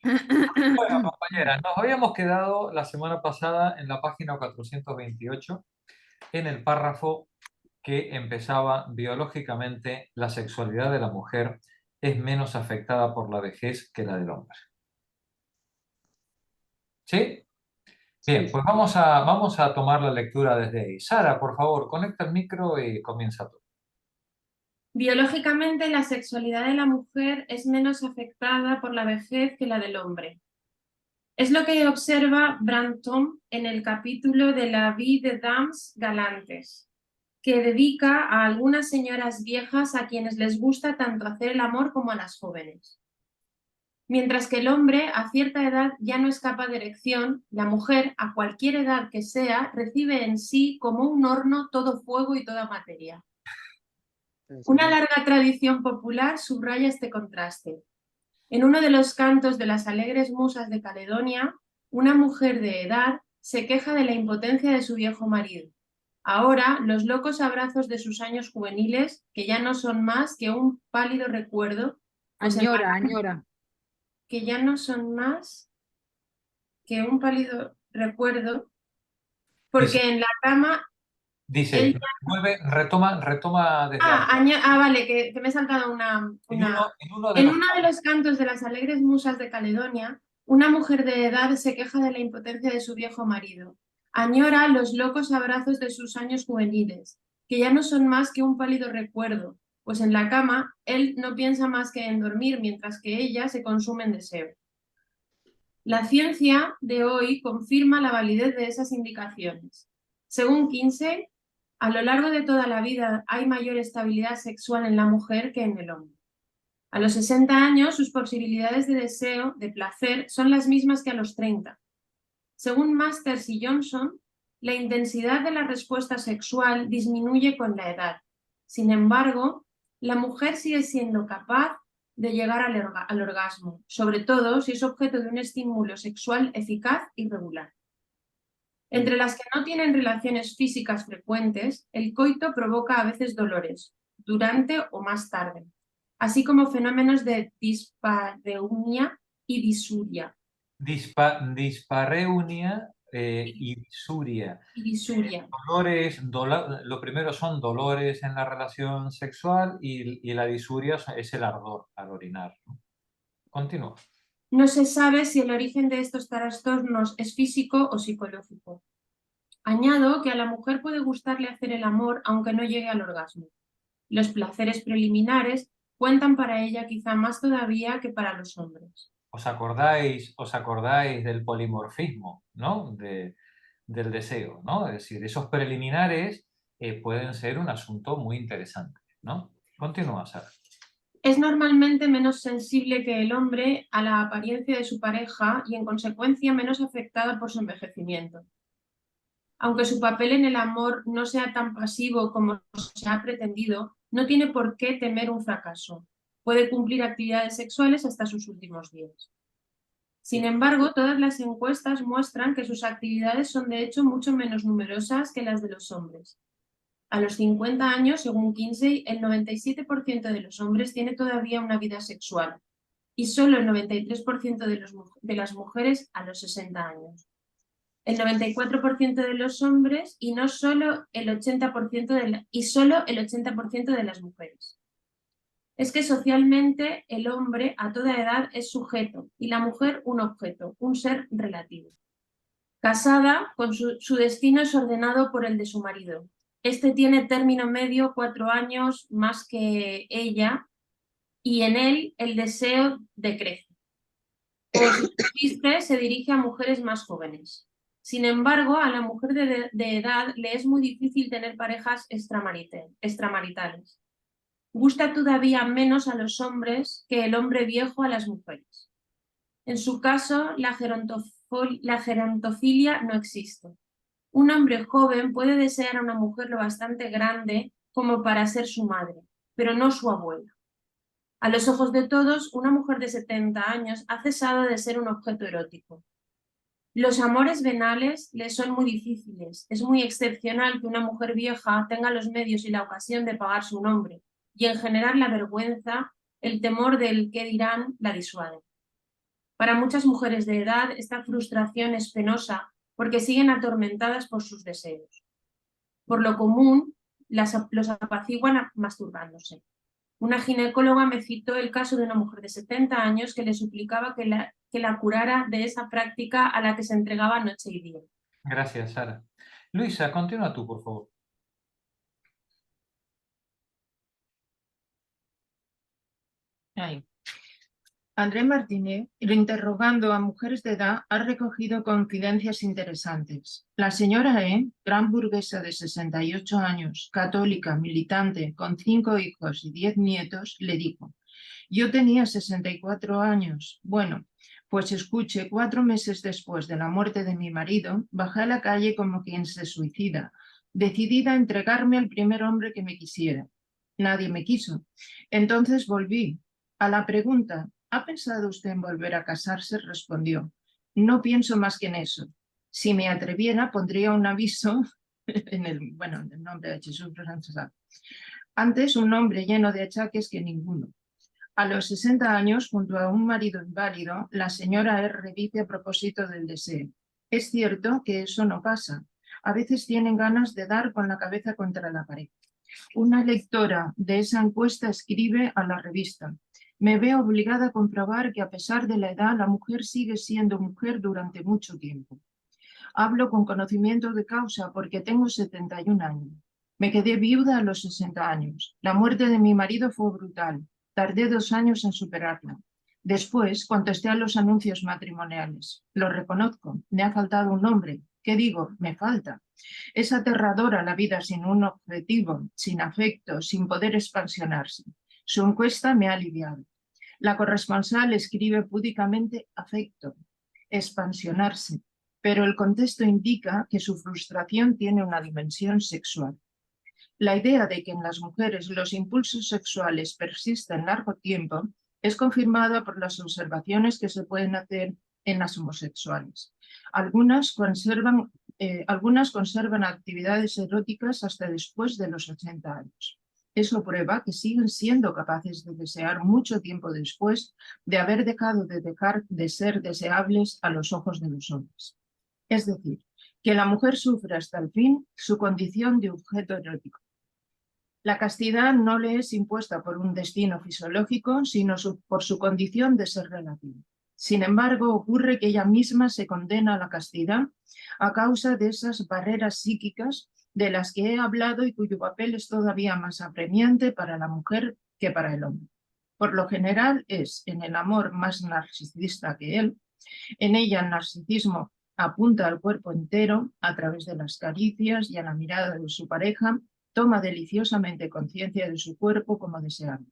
Bueno, compañera, nos habíamos quedado la semana pasada en la página 428, en el párrafo que empezaba biológicamente, la sexualidad de la mujer es menos afectada por la vejez que la del hombre. ¿Sí? Bien, Sí. pues vamos a tomar la lectura desde ahí. Sara, por favor, conecta el micro y comienza tú. Biológicamente, la sexualidad de la mujer es menos afectada por la vejez que la del hombre. Es lo que observa Brantôme en el capítulo de la vie de dames galantes, que dedica a algunas señoras viejas a quienes les gusta tanto hacer el amor como a las jóvenes. Mientras que el hombre a cierta edad ya no escapa de erección, la mujer, a cualquier edad que sea, recibe en sí como un horno todo fuego y toda materia. Una larga tradición popular subraya este contraste. En uno de los cantos de las alegres musas de Caledonia, una mujer de edad se queja de la impotencia de su viejo marido. Ahora, los locos abrazos de sus años juveniles, que ya no son más que un pálido recuerdo, pues en Añora, la añora. que ya no son más que un pálido recuerdo, Dice, porque en la cama dice, él... retoma desde arriba. Vale, que me he saltado En uno de En los... uno de los cantos de las alegres musas de Caledonia, una mujer de edad se queja de la impotencia de su viejo marido. Añora los locos abrazos de sus años juveniles, que ya no son más que un pálido recuerdo, pues en la cama él no piensa más que en dormir, mientras que ella se consume en deseo. La ciencia de hoy confirma la validez de esas indicaciones. Según Kinsey, a lo largo de toda la vida hay mayor estabilidad sexual en la mujer que en el hombre. A los 60 años, sus posibilidades de deseo, de placer, son las mismas que a los 30. Según Masters y Johnson, la intensidad de la respuesta sexual disminuye con la edad. Sin embargo, la mujer sigue siendo capaz de llegar al orgasmo, sobre todo si es objeto de un estímulo sexual eficaz y regular. Entre las que no tienen relaciones físicas frecuentes, el coito provoca a veces dolores, durante o más tarde, así como fenómenos de dispareunia y disuria. Dispareunia y disuria. Y disuria. Lo primero son dolores en la relación sexual y la disuria es el ardor al orinar, ¿no? Continúa. No se sabe si el origen de estos trastornos es físico o psicológico. Añado que a la mujer puede gustarle hacer el amor aunque no llegue al orgasmo. Los placeres preliminares cuentan para ella quizá más todavía que para los hombres. ¿Os acordáis del polimorfismo, ¿no? Del deseo, ¿no? Es decir, esos preliminares pueden ser un asunto muy interesante, ¿no? Continúa, Sara. Es normalmente menos sensible que el hombre a la apariencia de su pareja y en consecuencia menos afectada por su envejecimiento. Aunque su papel en el amor no sea tan pasivo como se ha pretendido, no tiene por qué temer un fracaso. Puede cumplir actividades sexuales hasta sus últimos días. Sin embargo, todas las encuestas muestran que sus actividades son de hecho mucho menos numerosas que las de los hombres. A los 50 años, según Kinsey, el 97% de los hombres tiene todavía una vida sexual y solo el 93% de las mujeres a los 60 años. El 94% de los hombres y no solo el 80% y solo el 80% de las mujeres. Es que socialmente el hombre a toda edad es sujeto y la mujer un objeto, un ser relativo. Casada, con su destino es ordenado por el de su marido. Este tiene término medio 4 años más que ella y en él el deseo decrece. O si subsiste, se dirige a mujeres más jóvenes. Sin embargo, a la mujer de edad le es muy difícil tener parejas extramaritales. Gusta todavía menos a los hombres que el hombre viejo a las mujeres. En su caso, la gerontofilia no existe. Un hombre joven puede desear a una mujer lo bastante grande como para ser su madre, pero no su abuela. A los ojos de todos, una mujer de 70 años ha cesado de ser un objeto erótico. Los amores venales le son muy difíciles. Es muy excepcional que una mujer vieja tenga los medios y la ocasión de pagar su nombre, y en general la vergüenza, el temor del qué dirán, la disuaden. Para muchas mujeres de edad, esta frustración es penosa porque siguen atormentadas por sus deseos. Por lo común, los apaciguan masturbándose. Una ginecóloga me citó el caso de una mujer de 70 años que le suplicaba que la curara de esa práctica a la que se entregaba noche y día. Gracias, Sara. Luisa, continúa tú, por favor. Ahí. André Martinet, interrogando a mujeres de edad, ha recogido confidencias interesantes. La señora E., gran burguesa de 68 años, católica, militante, con 5 hijos y 10 nietos, le dijo: yo tenía 64 años. Bueno, pues escuche, 4 meses después de la muerte de mi marido, bajé a la calle como quien se suicida, decidida a entregarme al primer hombre que me quisiera. Nadie me quiso. Entonces volví. A la pregunta, ¿ha pensado usted en volver a casarse?, respondió: no pienso más que en eso. Si me atreviera, pondría un aviso en el nombre de Jesús. Antes un hombre lleno de achaques que ninguno. A los 60 años, junto a un marido inválido, la señora R. dice a propósito del deseo: es cierto que eso no pasa. A veces tienen ganas de dar con la cabeza contra la pared. Una lectora de esa encuesta escribe a la revista: me veo obligada a comprobar que a pesar de la edad, la mujer sigue siendo mujer durante mucho tiempo. Hablo con conocimiento de causa porque tengo 71 años. Me quedé viuda a los 60 años. La muerte de mi marido fue brutal. Tardé 2 años en superarla. Después contesté a los anuncios matrimoniales. Lo reconozco, me ha faltado un hombre. ¿Qué digo? Me falta. Es aterradora la vida sin un objetivo, sin afecto, sin poder expansionarse. Su encuesta me ha aliviado. La corresponsal escribe púdicamente afecto, expansionarse, pero el contexto indica que su frustración tiene una dimensión sexual. La idea de que en las mujeres los impulsos sexuales persisten largo tiempo es confirmada por las observaciones que se pueden hacer en las homosexuales. Algunas conservan actividades eróticas hasta después de los 80 años. Eso prueba que siguen siendo capaces de desear mucho tiempo después de haber dejado de ser deseables a los ojos de los hombres. Es decir, que la mujer sufre hasta el fin su condición de objeto erótico. La castidad no le es impuesta por un destino fisiológico, sino por su condición de ser relativo. Sin embargo, ocurre que ella misma se condena a la castidad a causa de esas barreras psíquicas de las que he hablado y cuyo papel es todavía más apremiante para la mujer que para el hombre. Por lo general es en el amor más narcisista que él. En ella el narcisismo apunta al cuerpo entero a través de las caricias y a la mirada de su pareja, toma deliciosamente conciencia de su cuerpo como deseable.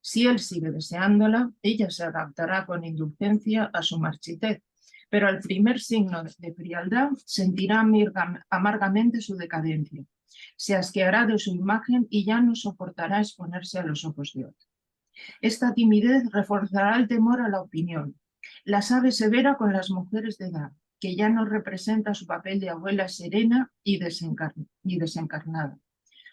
Si él sigue deseándola, ella se adaptará con indulgencia a su marchitez, pero al primer signo de frialdad sentirá amargamente su decadencia. Se asqueará de su imagen y ya no soportará exponerse a los ojos de otro. Esta timidez reforzará el temor a la opinión. La sabe severa con las mujeres de edad, que ya no representa su papel de abuela serena y desencarnada.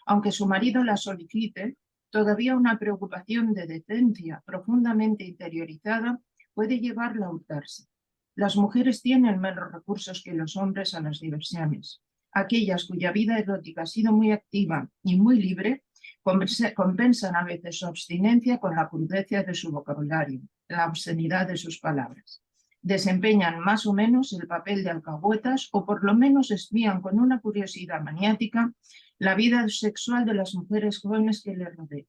Aunque su marido la solicite, todavía una preocupación de decencia profundamente interiorizada puede llevarla a hurtarse. Las mujeres tienen menos recursos que los hombres a las diversiones. Aquellas cuya vida erótica ha sido muy activa y muy libre compensan a veces su abstinencia con la crudeza de su vocabulario, la obscenidad de sus palabras. Desempeñan más o menos el papel de alcahuetas o por lo menos espían con una curiosidad maniática la vida sexual de las mujeres jóvenes que les rodean.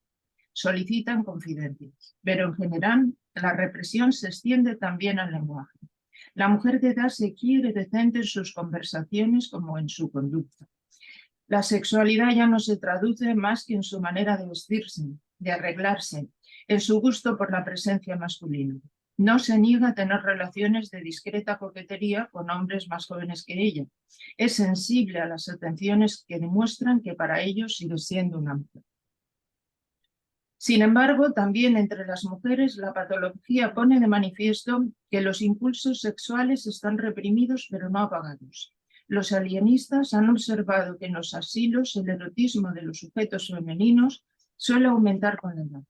Solicitan confidencias, pero en general la represión se extiende también al lenguaje. La mujer de edad se quiere decente en sus conversaciones como en su conducta. La sexualidad ya no se traduce más que en su manera de vestirse, de arreglarse, en su gusto por la presencia masculina. No se niega a tener relaciones de discreta coquetería con hombres más jóvenes que ella. Es sensible a las atenciones que demuestran que para ellos sigue siendo una mujer. Sin embargo, también entre las mujeres la patología pone de manifiesto que los impulsos sexuales están reprimidos pero no apagados. Los alienistas han observado que en los asilos el erotismo de los sujetos femeninos suele aumentar con la edad.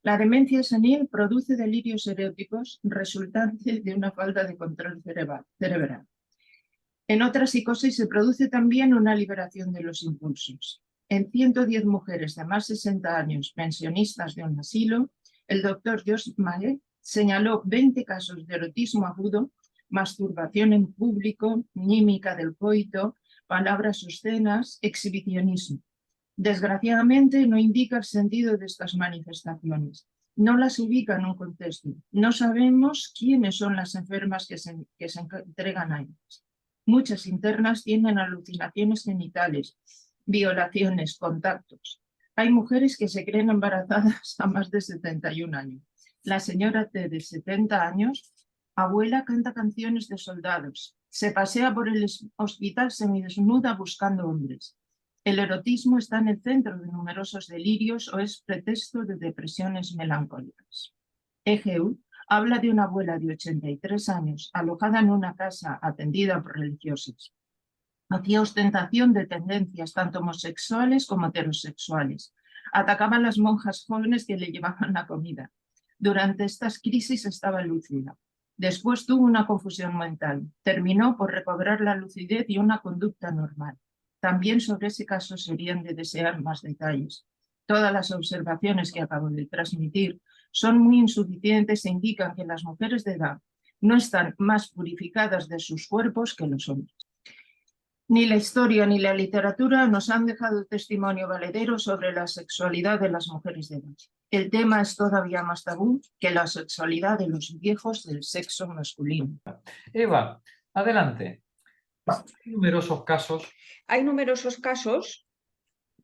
La demencia senil produce delirios eróticos resultante de una falta de control cerebral. En otra psicosis se produce también una liberación de los impulsos. En 110 mujeres de más de 60 años pensionistas de un asilo, el doctor Josh Mae señaló 20 casos de erotismo agudo, masturbación en público, mímica del coito, palabras obscenas, exhibicionismo. Desgraciadamente no indica el sentido de estas manifestaciones. No las ubica en un contexto. No sabemos quiénes son las enfermas que se entregan a ellas. Muchas internas tienen alucinaciones genitales, violaciones, contactos. Hay mujeres que se creen embarazadas a más de 71 años. La señora T, de 70 años, abuela, canta canciones de soldados. Se pasea por el hospital semidesnuda buscando hombres. El erotismo está en el centro de numerosos delirios o es pretexto de depresiones melancólicas. EGU habla de una abuela de 83 años alojada en una casa atendida por religiosas. Hacía ostentación de tendencias tanto homosexuales como heterosexuales. Atacaba a las monjas jóvenes que le llevaban la comida. Durante estas crisis estaba lúcida. Después tuvo una confusión mental. Terminó por recobrar la lucidez y una conducta normal. También sobre ese caso serían de desear más detalles. Todas las observaciones que acabo de transmitir son muy insuficientes e indican que las mujeres de edad no están más purificadas de sus cuerpos que los hombres. Ni la historia ni la literatura nos han dejado testimonio valedero sobre la sexualidad de las mujeres de edad. El tema es todavía más tabú que la sexualidad de los viejos del sexo masculino. Eva, adelante. Hay numerosos casos. Hay numerosos casos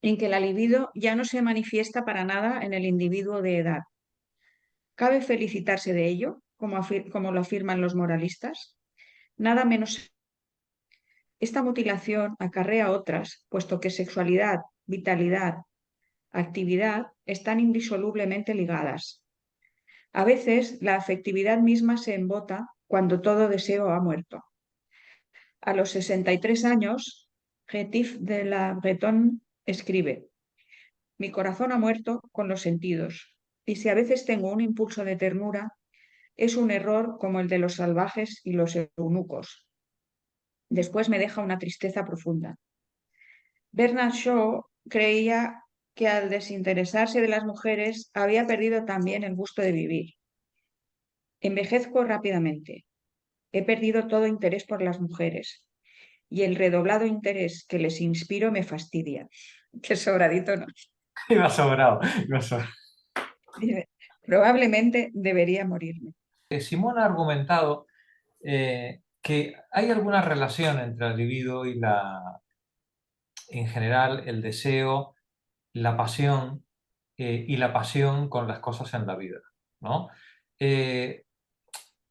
en que la libido ya no se manifiesta para nada en el individuo de edad. ¿Cabe felicitarse de ello, como lo afirman los moralistas? Nada menos. Esta mutilación acarrea otras, puesto que sexualidad, vitalidad, actividad están indisolublemente ligadas. A veces la afectividad misma se embota cuando todo deseo ha muerto. A los 63 años, Rétif de la Bretonne escribe: mi corazón ha muerto con los sentidos, y si a veces tengo un impulso de ternura, es un error como el de los salvajes y los eunucos. Después me deja una tristeza profunda. Bernard Shaw creía que al desinteresarse de las mujeres había perdido también el gusto de vivir. Envejezco rápidamente. He perdido todo interés por las mujeres y el redoblado interés que les inspiro me fastidia. Qué sobradito, ¿no? Iba sobrado, iba sobrado. Probablemente debería morirme. Simón ha argumentado que hay alguna relación entre el libido y en general, el deseo, la pasión y la pasión con las cosas en la vida, ¿no?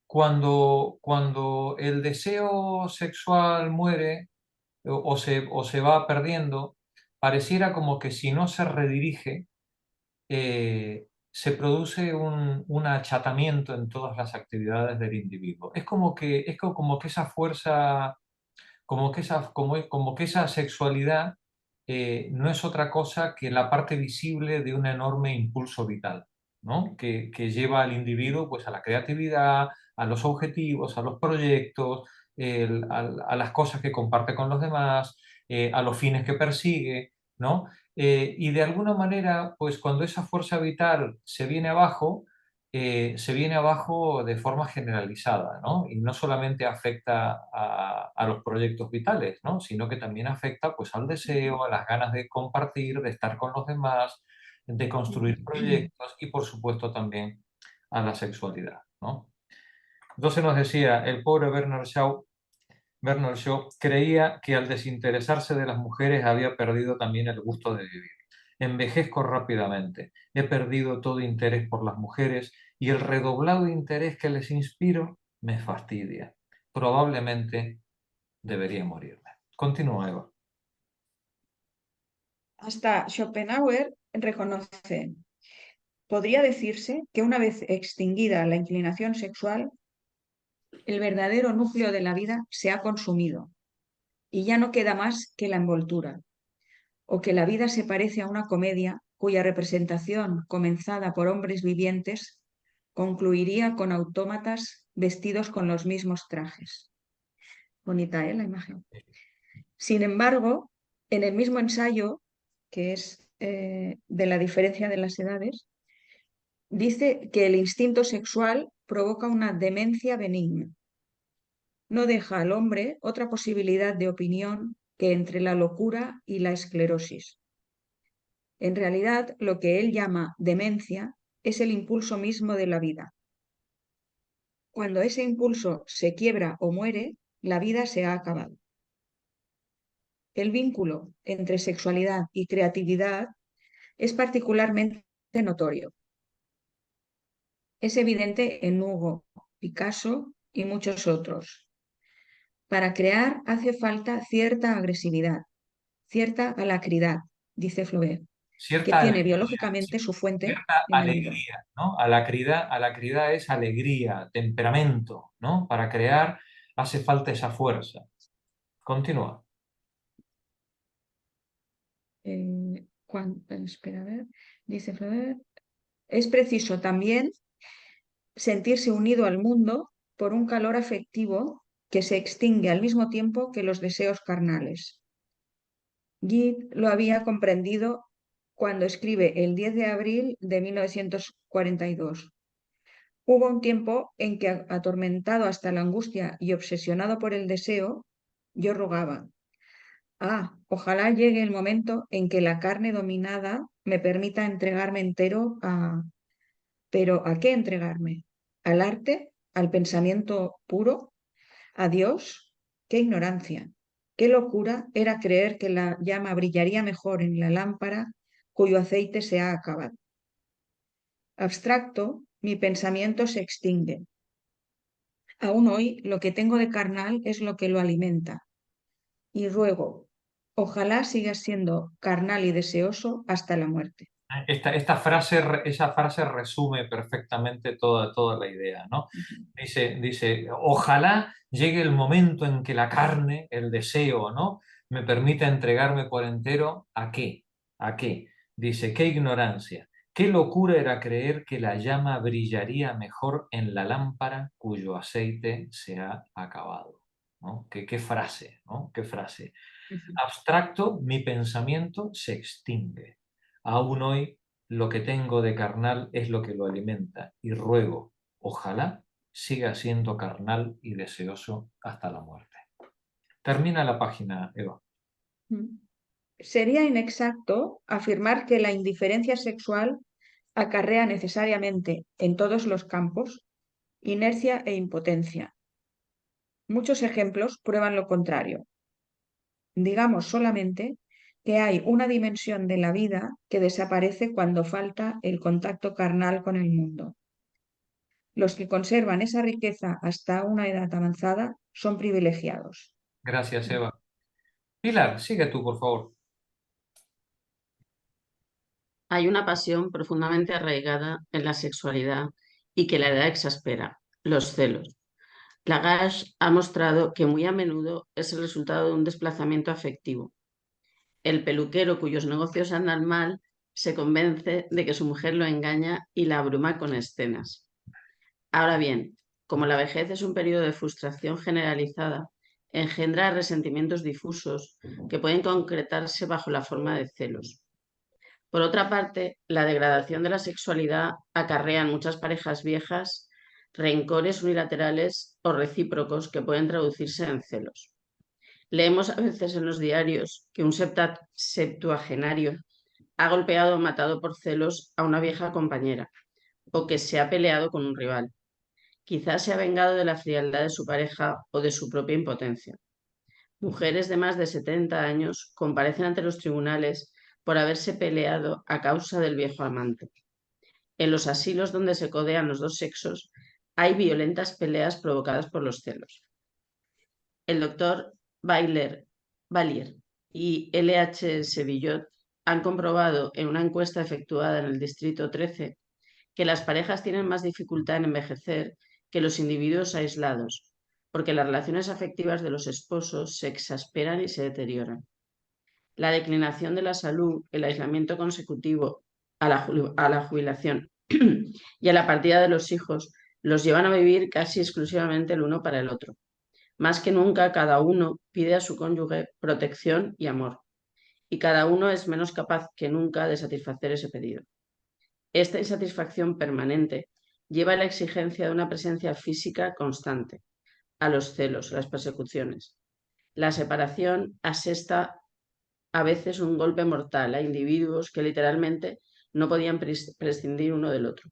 Cuando el deseo sexual muere o se va perdiendo, pareciera como que si no se redirige, se produce un achatamiento en todas las actividades del individuo. Es como que esa fuerza, como que esa sexualidad no es otra cosa que la parte visible de un enorme impulso vital, ¿no? Que lleva al individuo pues, a la creatividad, a los objetivos, a los proyectos, a las cosas que comparte con los demás, a los fines que persigue, ¿no? Y de alguna manera, pues cuando esa fuerza vital se viene abajo de forma generalizada, ¿no? Y no solamente afecta a los proyectos vitales, ¿no? Sino que también afecta pues, al deseo, a las ganas de compartir, de estar con los demás, de construir proyectos y, por supuesto, también a la sexualidad, ¿no? Entonces nos decía el pobre Bernard Shaw creía que al desinteresarse de las mujeres había perdido también el gusto de vivir. Envejezco rápidamente, he perdido todo interés por las mujeres y el redoblado interés que les inspiro me fastidia. Probablemente debería morirme. Continúa, Eva. Hasta Schopenhauer reconoce: podría decirse que una vez extinguida la inclinación sexual, el verdadero núcleo de la vida se ha consumido y ya no queda más que la envoltura, o que la vida se parece a una comedia cuya representación, comenzada por hombres vivientes, concluiría con autómatas vestidos con los mismos trajes. Bonita, la imagen. Sin embargo, en el mismo ensayo, que es de la diferencia de las edades, dice que el instinto sexual provoca una demencia benigna. No deja al hombre otra posibilidad de opinión que entre la locura y la esclerosis. En realidad, lo que él llama demencia es el impulso mismo de la vida. Cuando ese impulso se quiebra o muere, la vida se ha acabado. El vínculo entre sexualidad y creatividad es particularmente notorio. Es evidente en Hugo, Picasso y muchos otros. Para crear hace falta cierta agresividad, cierta alacridad, dice Flaubert, que Cierta tiene alegría, biológicamente su fuente cierta en el miedo. alegría, ¿no? Alacridad es alegría, temperamento, ¿no? Para crear hace falta esa fuerza. Continúa. Espera, a ver, dice Flaubert, es preciso también sentirse unido al mundo por un calor afectivo que se extingue al mismo tiempo que los deseos carnales. Guy lo había comprendido cuando escribe el 10 de abril de 1942. Hubo un tiempo en que, atormentado hasta la angustia y obsesionado por el deseo, yo rogaba: ojalá llegue el momento en que la carne dominada me permita entregarme entero a... ¿Pero a qué entregarme? ¿Al arte? ¿Al pensamiento puro? ¿A Dios? ¡Qué ignorancia! ¡Qué locura era creer que la llama brillaría mejor en la lámpara cuyo aceite se ha acabado! Abstracto, mi pensamiento se extingue. Aún hoy lo que tengo de carnal es lo que lo alimenta. Y ruego, ojalá sigas siendo carnal y deseoso hasta la muerte. Esa frase resume perfectamente toda la idea, ¿no? Dice, ojalá llegue el momento en que la carne, el deseo, ¿no? Me permita entregarme por entero. ¿A qué? ¿A qué? Dice, qué ignorancia, qué locura era creer que la llama brillaría mejor en la lámpara cuyo aceite se ha acabado, ¿no? Qué frase, ¿no? Qué frase. Abstracto, mi pensamiento se extingue. Aún hoy lo que tengo de carnal es lo que lo alimenta y ruego, ojalá siga siendo carnal y deseoso hasta la muerte. Termina la página, Eva. Sería inexacto afirmar que la indiferencia sexual acarrea necesariamente en todos los campos inercia e impotencia. Muchos ejemplos prueban lo contrario. Digamos solamente que hay una dimensión de la vida que desaparece cuando falta el contacto carnal con el mundo. Los que conservan esa riqueza hasta una edad avanzada son privilegiados. Gracias, Eva. Pilar, sigue tú, por favor. Hay una pasión profundamente arraigada en la sexualidad y que la edad exaspera: los celos. Lagache ha mostrado que muy a menudo es el resultado de un desplazamiento afectivo. El peluquero cuyos negocios andan mal se convence de que su mujer lo engaña y la abruma con escenas. Ahora bien, como la vejez es un periodo de frustración generalizada, engendra resentimientos difusos que pueden concretarse bajo la forma de celos. Por otra parte, la degradación de la sexualidad acarrea en muchas parejas viejas rencores unilaterales o recíprocos que pueden traducirse en celos. Leemos a veces en los diarios que un septuagenario ha golpeado o matado por celos a una vieja compañera, o que se ha peleado con un rival. Quizás se ha vengado de la frialdad de su pareja o de su propia impotencia. Mujeres de más de 70 años comparecen ante los tribunales por haberse peleado a causa del viejo amante. En los asilos donde se codean los dos sexos hay violentas peleas provocadas por los celos. El doctor Valier y L.H. Sevillot han comprobado en una encuesta efectuada en el Distrito 13 que las parejas tienen más dificultad en envejecer que los individuos aislados, porque las relaciones afectivas de los esposos se exasperan y se deterioran. La declinación de la salud, el aislamiento consecutivo a la jubilación y a la partida de los hijos los llevan a vivir casi exclusivamente el uno para el otro. Más que nunca, cada uno pide a su cónyuge protección y amor, y cada uno es menos capaz que nunca de satisfacer ese pedido. Esta insatisfacción permanente lleva a la exigencia de una presencia física constante, a los celos, a las persecuciones. La separación asesta a veces un golpe mortal a individuos que literalmente no podían prescindir uno del otro,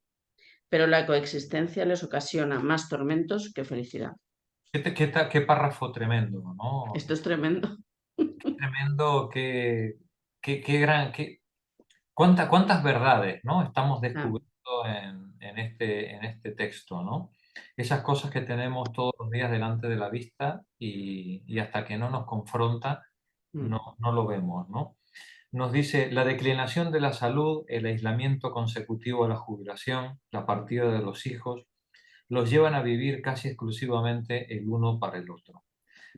pero la coexistencia les ocasiona más tormentos que felicidad. Qué párrafo tremendo, ¿no? Esto es tremendo. Tremendo, qué gran, cuántas verdades, ¿no? Estamos descubriendo en este texto, ¿no? Esas cosas que tenemos todos los días delante de la vista y hasta que no nos confronta, no lo vemos, ¿no? Nos dice, la declinación de la salud, el aislamiento consecutivo a la jubilación, la partida de los hijos, los llevan a vivir casi exclusivamente el uno para el otro.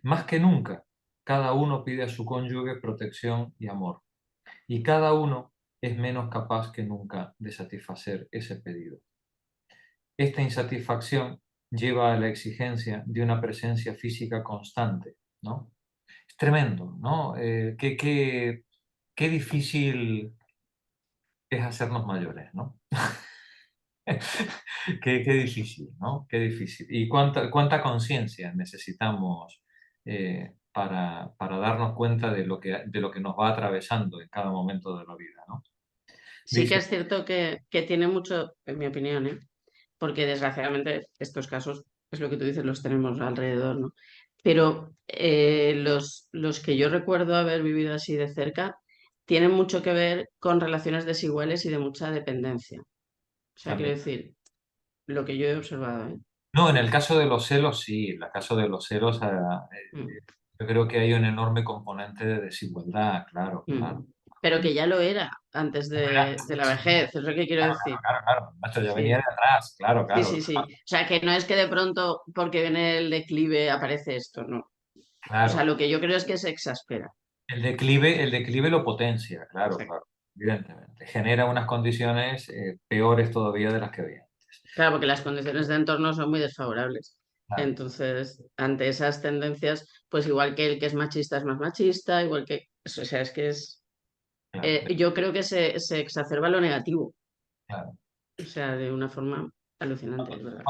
Más que nunca, cada uno pide a su cónyuge protección y amor, y cada uno es menos capaz que nunca de satisfacer ese pedido. Esta insatisfacción lleva a la exigencia de una presencia física constante, ¿no? Es tremendo, ¿no? Qué difícil es hacernos mayores, ¿no? Qué difícil, ¿no? Qué difícil. Y cuánta conciencia necesitamos para darnos cuenta de lo que nos va atravesando en cada momento de la vida, ¿no? Sí que Dice, es cierto que tiene mucho, en mi opinión, ¿eh? Porque desgraciadamente estos casos, es lo que tú dices, los tenemos alrededor, ¿no? Pero los que yo recuerdo haber vivido así de cerca tienen mucho que ver con relaciones desiguales y de mucha dependencia. O sea, quiero también. decir, lo que yo he observado, ¿eh? No, en el caso de los celos, sí, en el caso de los celos, Mm, yo creo que hay un enorme componente de desigualdad, claro, mm. claro. Pero que ya lo era antes de la vejez, es lo que quiero decir. Claro, macho, ya venía de Sí, atrás, claro, sí, claro, sí, sí. O sea, que no es que de pronto, porque viene el declive, aparece esto, no. O sea, claro. lo que yo creo es que se exaspera. El declive lo potencia, claro, Exacto. claro, evidentemente. Genera unas condiciones peores todavía de las que había antes. Claro, porque las condiciones de entorno son muy desfavorables. Claro, Entonces, ante esas tendencias, pues igual que el que es más machista, igual que, o sea, es que es, claro, yo creo que se exacerba lo negativo, claro. o sea, de una forma alucinante, es verdad.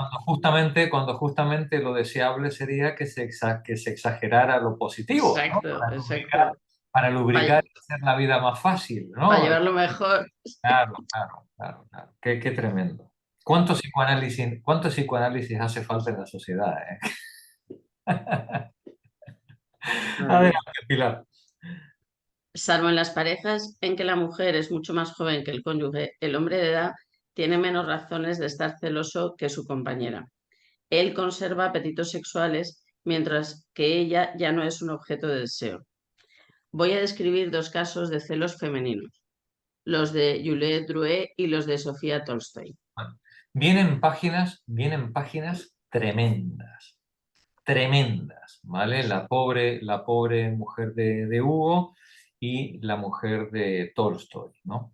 Cuando justamente lo deseable sería que se exagerara lo positivo, ¿no? Exacto, exacto. Para Para lubricar y hacer la vida más fácil, ¿no? llevarlo mejor. Claro, claro, claro, claro. Qué tremendo. ¿Cuánto psicoanálisis hace falta en la sociedad, Madre mía. Adelante, Pilar. Salvo en las parejas en que la mujer es mucho más joven que el cónyuge, el hombre de edad tiene menos razones de estar celoso que su compañera. Él conserva apetitos sexuales, mientras que ella ya no es un objeto de deseo. Voy a describir dos casos de celos femeninos, los de Juliette Drouet y los de Sofía Tolstoy. Bueno, vienen páginas tremendas, tremendas, ¿vale? La pobre mujer de Hugo y la mujer de Tolstoy, ¿no?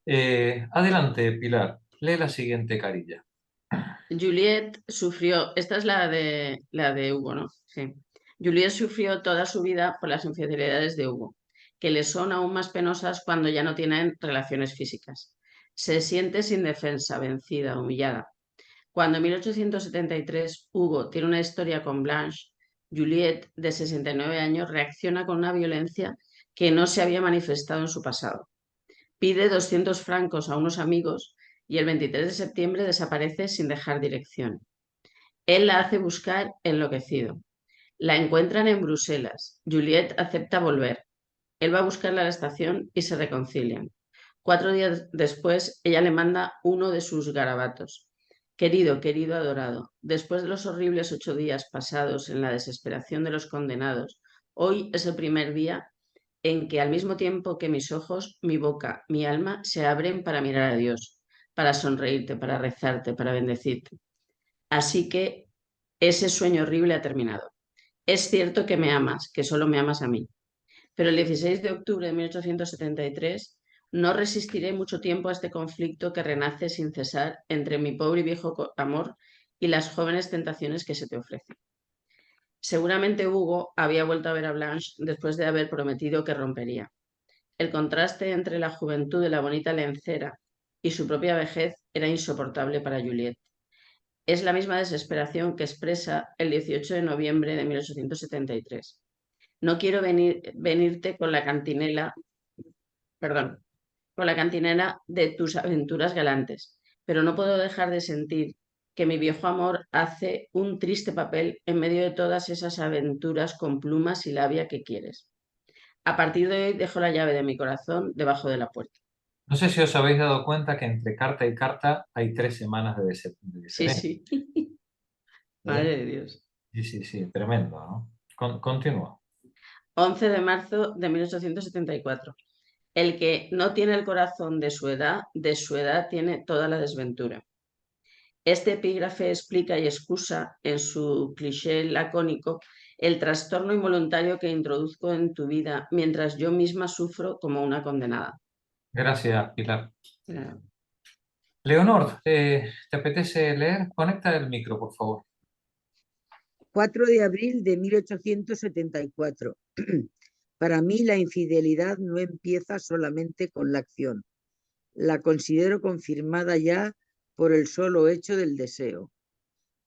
Adelante, Pilar, lee la siguiente carilla. Juliette sufrió, esta es la de Hugo, ¿no? Sí. Juliette sufrió toda su vida por las infidelidades de Hugo, que le son aún más penosas cuando ya no tienen relaciones físicas. Se siente sin defensa, vencida, humillada. Cuando en 1873 Hugo tiene una historia con Blanche, Juliette, de 69 años, reacciona con una violencia que no se había manifestado en su pasado. Pide 200 francos a unos amigos y el 23 de septiembre desaparece sin dejar dirección. Él la hace buscar enloquecido. La encuentran en Bruselas. Juliette acepta volver. Él va a buscarla a la estación y se reconcilian. 4 días después, ella le manda uno de sus garabatos. Querido, querido, adorado, después de los horribles 8 días pasados en la desesperación de los condenados, hoy es el primer día en que al mismo tiempo que mis ojos, mi boca, mi alma se abren para mirar a Dios, para sonreírte, para rezarte, para bendecirte. Así que ese sueño horrible ha terminado. Es cierto que me amas, que solo me amas a mí. Pero el 16 de octubre de 1873 No resistiré mucho tiempo a este conflicto que renace sin cesar entre mi pobre y viejo amor y las jóvenes tentaciones que se te ofrecen. Seguramente Hugo había vuelto a ver a Blanche después de haber prometido que rompería. El contraste entre la juventud de la bonita lencera y su propia vejez era insoportable para Juliette. Es la misma desesperación que expresa el 18 de noviembre de 1873. No quiero venirte con la cantinela, perdón, con la cantinela de tus aventuras galantes, pero no puedo dejar de sentir que mi viejo amor hace un triste papel en medio de todas esas aventuras con plumas y labia que quieres. A partir de hoy dejo la llave de mi corazón debajo de la puerta. No sé si os habéis dado cuenta que entre carta y carta hay 3 semanas de Sí, diferencia. sí. ¿Eh? Madre de Dios. Sí, sí, sí, tremendo, ¿no? Continúa. 11 de marzo de 1874. El que no tiene el corazón de su edad tiene toda la desventura. Este epígrafe explica y excusa en su cliché lacónico el trastorno involuntario que introduzco en tu vida mientras yo misma sufro como una condenada. Gracias, Pilar. Claro. Leonor, ¿te apetece leer? Conecta el micro, por favor. 4 de abril de 1874. Para mí la infidelidad no empieza solamente con la acción. La considero confirmada ya por el solo hecho del deseo.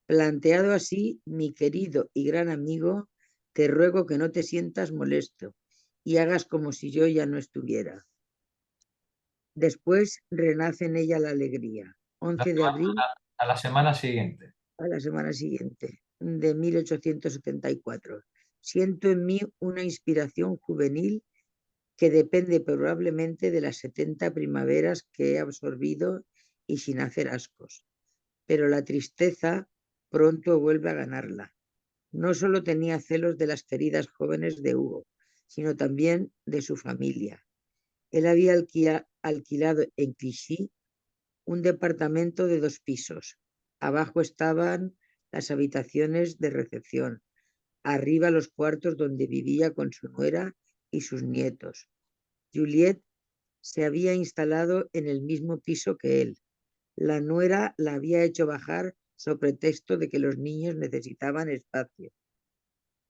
Planteado así, mi querido y gran amigo, te ruego que no te sientas molesto y hagas como si yo ya no estuviera. Después renace en ella la alegría. 11 de abril A la semana siguiente. a la semana siguiente, de 1874. Siento en mí una inspiración juvenil que depende probablemente de las 70 primaveras que he absorbido y sin hacer ascos. Pero la tristeza pronto vuelve a ganarla. No solo tenía celos de las queridas jóvenes de Hugo, sino también de su familia. Él había alquilado en Clichy un departamento de 2 pisos. Abajo estaban las habitaciones de recepción, arriba los cuartos donde vivía con su nuera y sus nietos. Juliette se había instalado en el mismo piso que él. La nuera la había hecho bajar sobre pretexto de que los niños necesitaban espacio.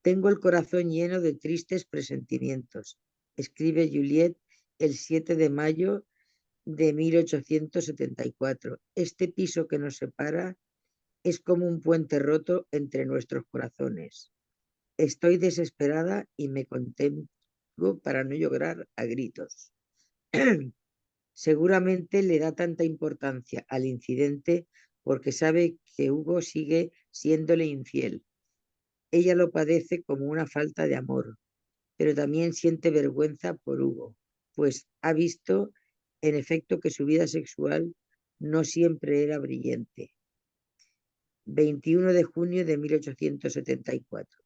Tengo el corazón lleno de tristes presentimientos, escribe Juliette el 7 de mayo de 1874. Este piso que nos separa es como un puente roto entre nuestros corazones. Estoy desesperada y me contengo para no llorar a gritos. Seguramente le da tanta importancia al incidente porque sabe que Hugo sigue siéndole infiel. Ella lo padece como una falta de amor, pero también siente vergüenza por Hugo, pues ha visto en efecto que su vida sexual no siempre era brillante. 21 de junio de 1874.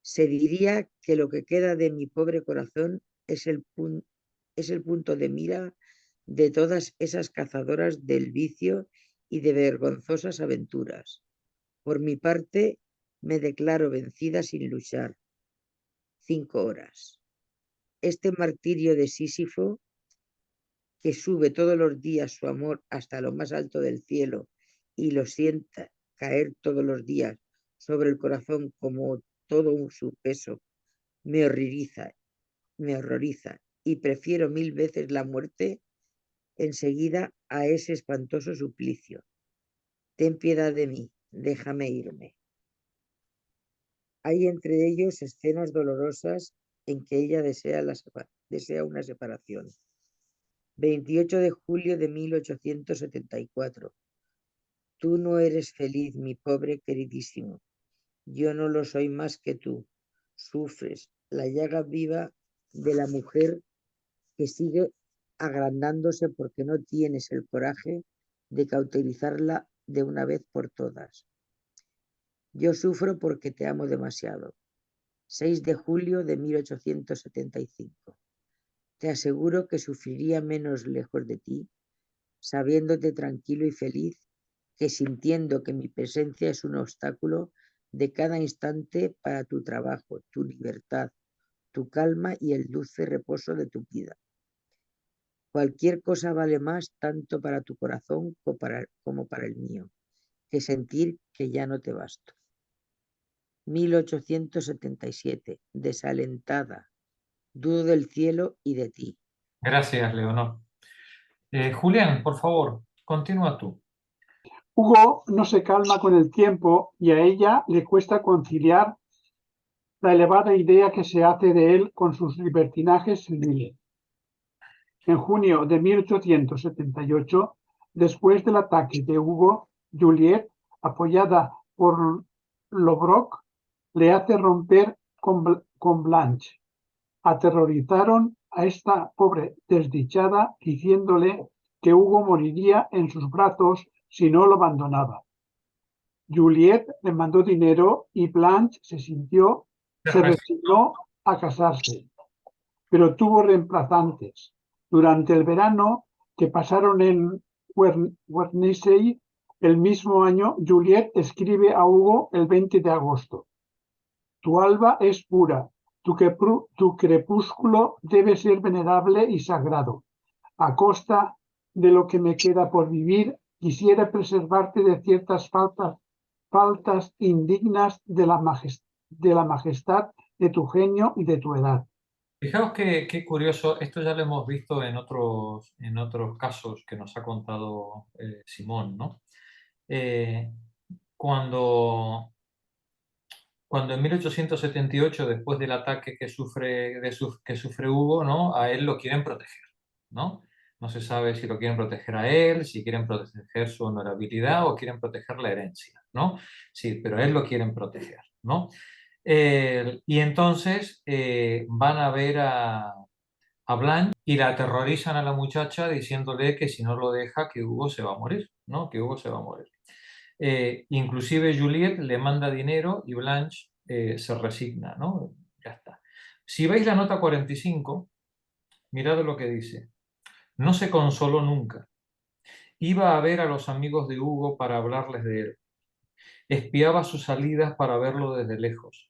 Se diría que lo que queda de mi pobre corazón es el punto de mira de todas esas cazadoras del vicio y de vergonzosas aventuras. Por mi parte, me declaro vencida sin luchar. 5 horas. Este martirio de Sísifo, que sube todos los días su amor hasta lo más alto del cielo y lo sienta caer todos los días sobre el corazón como todo su peso, me horroriza y prefiero 1000 veces la muerte enseguida a ese espantoso suplicio. Ten piedad de mí, déjame irme. Hay entre ellos escenas dolorosas en que ella desea una separación. 28 de julio de 1874. Tú no eres feliz, mi pobre queridísimo. Yo no lo soy más que tú. Sufres la llaga viva de la mujer que sigue agrandándose porque no tienes el coraje de cauterizarla de una vez por todas. Yo sufro porque te amo demasiado. 6 de julio de 1875. Te aseguro que sufriría menos lejos de ti, sabiéndote tranquilo y feliz, que sintiendo que mi presencia es un obstáculo de cada instante para tu trabajo, tu libertad, tu calma y el dulce reposo de tu vida. Cualquier cosa vale más tanto para tu corazón como para el mío, que sentir que ya no te basto. 1877. Desalentada. Dudo del cielo y de ti. Gracias, Leonor. Julián, por favor, continúa tú. Hugo no se calma con el tiempo y a ella le cuesta conciliar la elevada idea que se hace de él con sus libertinajes seniles. En junio de 1878, después del ataque de Hugo, Juliette, apoyada por Lobrock, le hace romper con Blanche. Aterrorizaron a esta pobre desdichada diciéndole que Hugo moriría en sus brazos si no lo abandonaba. Juliette le mandó dinero y Blanche se resignó a casarse, pero tuvo reemplazantes. Durante el verano que pasaron en Guernesey, el mismo año, Juliette escribe a Hugo el 20 de agosto. Tu alba es pura, tu crepúsculo debe ser venerable y sagrado. A costa de lo que me queda por vivir, quisiera preservarte de ciertas faltas indignas de la majestad de tu genio y de tu edad. Fijaos qué curioso, esto ya lo hemos visto en otros casos que nos ha contado Simón, ¿no? Cuando en 1878, después del ataque que sufre Hugo, ¿no? A él lo quieren proteger, ¿no? No se sabe si lo quieren proteger a él, si quieren proteger su honorabilidad o quieren proteger la herencia, ¿no? Sí, pero a él lo quieren proteger, ¿no? Y entonces van a ver a Blanche y la aterrorizan a la muchacha diciéndole que si no lo deja, que Hugo se va a morir, ¿no? Que Hugo se va a morir. Inclusive Juliette le manda dinero y Blanche se resigna, ¿no? Ya está. Si veis la nota 45, mirad lo que dice. No se consoló nunca. Iba a ver a los amigos de Hugo para hablarles de él. Espiaba sus salidas para verlo desde lejos.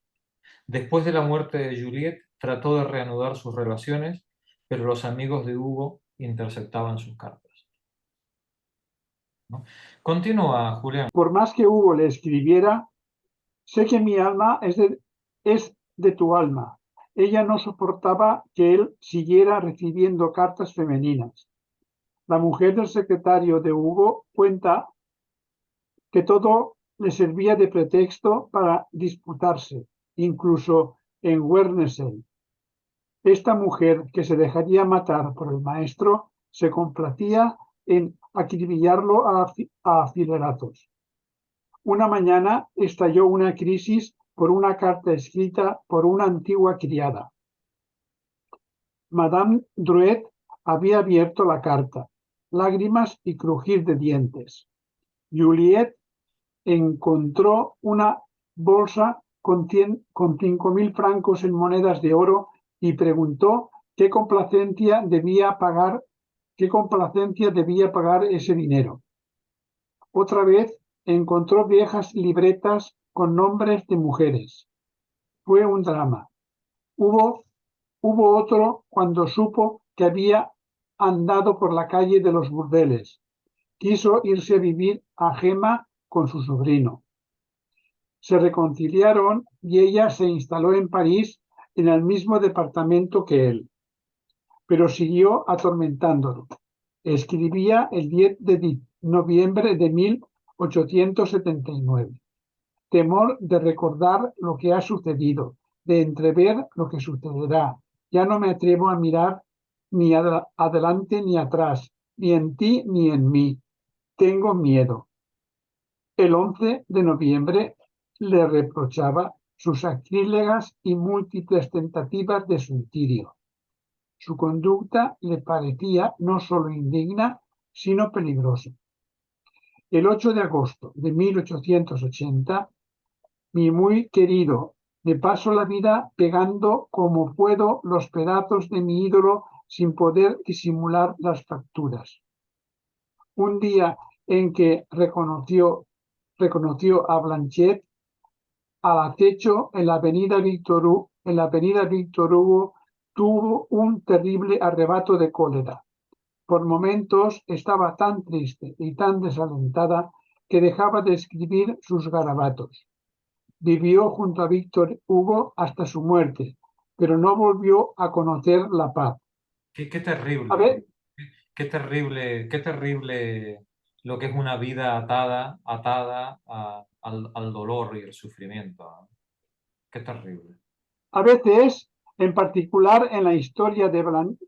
Después de la muerte de Juliette, trató de reanudar sus relaciones, pero los amigos de Hugo interceptaban sus cartas, ¿no? Continúa, Julián. Por más que Hugo le escribiera, sé que mi alma es de tu alma. Ella no soportaba que él siguiera recibiendo cartas femeninas. La mujer del secretario de Hugo cuenta que todo le servía de pretexto para disputarse, incluso en Guernesey. Esta mujer, que se dejaría matar por el maestro, se complacía en acribillarlo a filerazos. Una mañana estalló una crisis por una carta escrita por una antigua criada. Madame Drouet había abierto la carta, lágrimas y crujir de dientes. Juliette encontró una bolsa con 5.000 francos en monedas de oro y preguntó qué complacencia debía pagar ese dinero. Otra vez encontró viejas libretas con nombres de mujeres. Fue un drama. Hubo otro cuando supo que había andado por la calle de los burdeles. Quiso irse a vivir a Gema con su sobrino. Se reconciliaron y ella se instaló en París en el mismo departamento que él, pero siguió atormentándolo. Escribía el 10 de noviembre de 1879. Temor de recordar lo que ha sucedido, de entrever lo que sucederá. Ya no me atrevo a mirar ni adelante ni atrás, ni en ti ni en mí. Tengo miedo. El 11 de noviembre le reprochaba sus sacrílegas y múltiples tentativas de suicidio. Su conducta le parecía no solo indigna, sino peligrosa. El 8 de agosto de 1880, mi muy querido, me paso la vida pegando como puedo los pedazos de mi ídolo sin poder disimular las fracturas. Un día en que reconoció a Blanchette al acecho en la avenida Víctor Hugo, tuvo un terrible arrebato de cólera. Por momentos estaba tan triste y tan desalentada que dejaba de escribir sus garabatos. Vivió junto a Víctor Hugo hasta su muerte, pero no volvió a conocer la paz. Qué A terrible, ver, qué terrible lo que es una vida atada al dolor y el sufrimiento, ¿no? Qué terrible. a veces, en particular en la historia de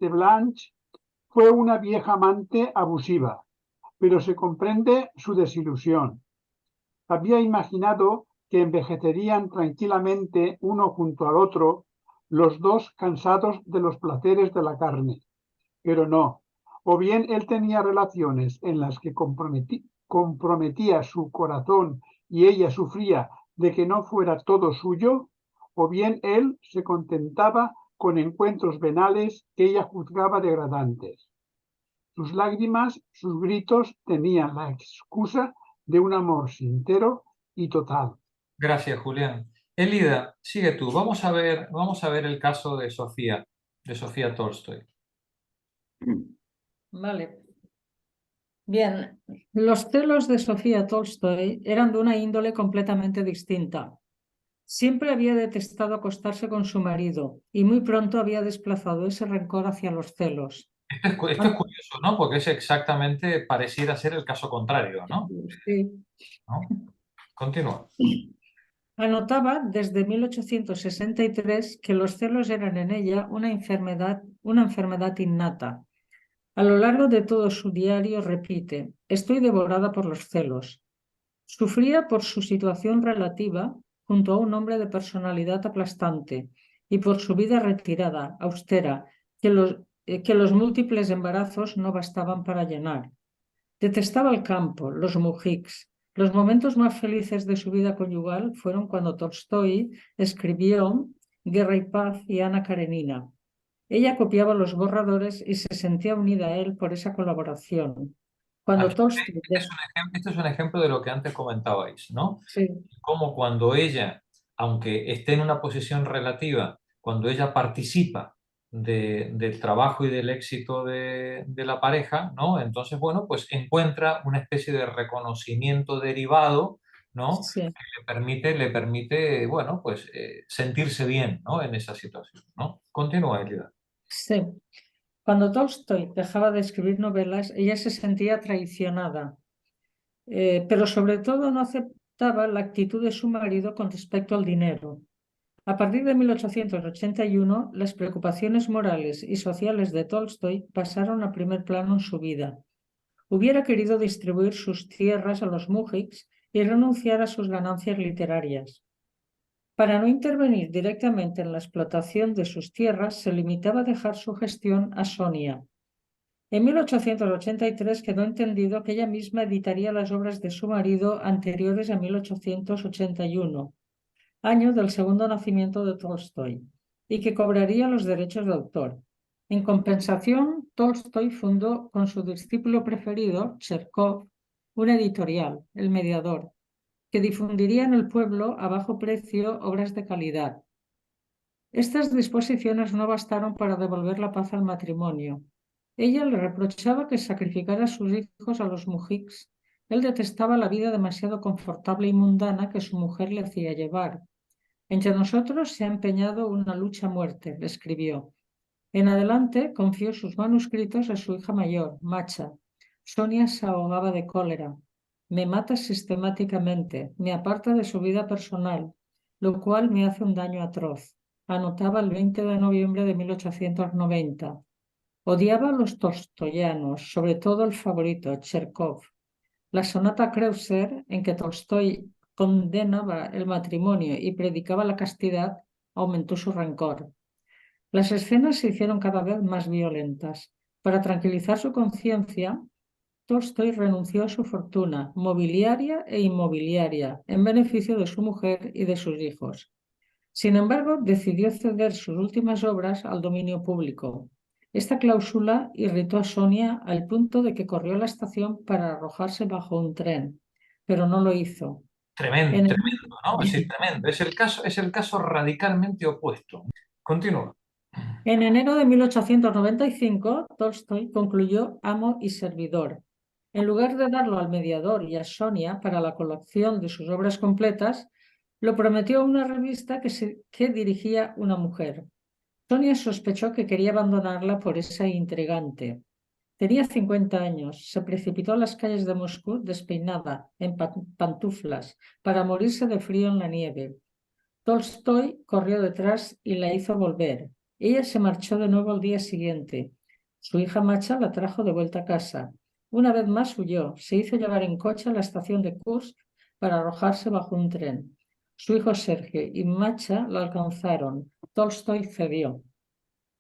Blanche, fue una vieja amante abusiva, pero se comprende su desilusión. Había imaginado que envejecerían tranquilamente uno junto al otro, los dos cansados de los placeres de la carne. Pero no. O bien él tenía relaciones en las que comprometía su corazón y ella sufría de que no fuera todo suyo, o bien él se contentaba con encuentros venales que ella juzgaba degradantes. Sus lágrimas, sus gritos tenían la excusa de un amor sincero y total. Gracias, Julián. Elida, sigue tú. Vamos a ver el caso de Sofía Tolstoy. Vale. Bien, los celos de Sofía Tolstoy eran de una índole completamente distinta. Siempre había detestado acostarse con su marido y muy pronto había desplazado ese rencor hacia los celos. Esto es curioso, ¿no? Porque es exactamente, pareciera ser el caso contrario, ¿no? Sí. ¿No? Continúa. Anotaba desde 1863 que los celos eran en ella una enfermedad innata. A lo largo de todo su diario repite: estoy devorada por los celos. Sufría por su situación relativa junto a un hombre de personalidad aplastante y por su vida retirada, austera, que los múltiples embarazos no bastaban para llenar. Detestaba el campo, los mujiks. Los momentos más felices de su vida conyugal fueron cuando Tolstói escribió Guerra y Paz y Ana Karenina. Ella copiaba los borradores y se sentía unida a él por esa colaboración. Cuando Aquí, Tolstói... este es un ejemplo de lo que antes comentabais, ¿no? Sí, Como cuando ella, aunque esté en una posición relativa, cuando ella participa del trabajo y del éxito de la pareja, ¿no? Entonces, bueno, pues encuentra una especie de reconocimiento derivado, ¿no? sí. Que le permite, bueno, pues sentirse bien, ¿no? En esa situación, ¿no? Continúa, Elida. Sí. Cuando Tolstói dejaba de escribir novelas, ella se sentía traicionada, pero sobre todo no aceptaba la actitud de su marido con respecto al dinero. A partir de 1881, las preocupaciones morales y sociales de Tolstói pasaron a primer plano en su vida. Hubiera querido distribuir sus tierras a los mújiks y renunciar a sus ganancias literarias. Para no intervenir directamente en la explotación de sus tierras, se limitaba a dejar su gestión a Sonia. En 1883 quedó entendido que ella misma editaría las obras de su marido anteriores a 1881, año del segundo nacimiento de Tolstói, y que cobraría los derechos de autor. En compensación, Tolstói fundó con su discípulo preferido, Cherkov, una editorial, El Mediador, que difundiría en el pueblo a bajo precio obras de calidad. Estas disposiciones no bastaron para devolver la paz al matrimonio. Ella le reprochaba que sacrificara a sus hijos a los mujiks. Él detestaba la vida demasiado confortable y mundana que su mujer le hacía llevar. Entre nosotros se ha empeñado una lucha a muerte, le escribió. En adelante confió sus manuscritos a su hija mayor, Macha. Sonia se ahogaba de cólera. Me mata sistemáticamente, me aparta de su vida personal, lo cual me hace un daño atroz. Anotaba el 20 de noviembre de 1890. Odiaba a los tolstoyanos, sobre todo el favorito, Cherkov. La sonata Kreutzer, en que Tolstói condenaba el matrimonio y predicaba la castidad, aumentó su rencor. Las escenas se hicieron cada vez más violentas. Para tranquilizar su conciencia, Tolstói renunció a su fortuna mobiliaria e inmobiliaria en beneficio de su mujer y de sus hijos. Sin embargo, decidió ceder sus últimas obras al dominio público. Esta cláusula irritó a Sonia al punto de que corrió a la estación para arrojarse bajo un tren, pero no lo hizo. Tremendo, En el... tremendo, ¿no? Es decir, tremendo. Es el caso radicalmente opuesto. Continúa. En enero de 1895, Tolstoy concluyó Amo y Servidor. En lugar de darlo al mediador y a Sonia para la colección de sus obras completas, lo prometió a una revista que dirigía una mujer. Sonia sospechó que quería abandonarla por esa intrigante. Tenía 50 años, se precipitó a las calles de Moscú despeinada, en pantuflas, para morirse de frío en la nieve. Tolstoy corrió detrás y la hizo volver. Ella se marchó de nuevo al día siguiente. Su hija Macha la trajo de vuelta a casa. Una vez más huyó, se hizo llevar en coche a la estación de Kursk para arrojarse bajo un tren. Su hijo Sergio y Macha la alcanzaron. Tolstoy cedió.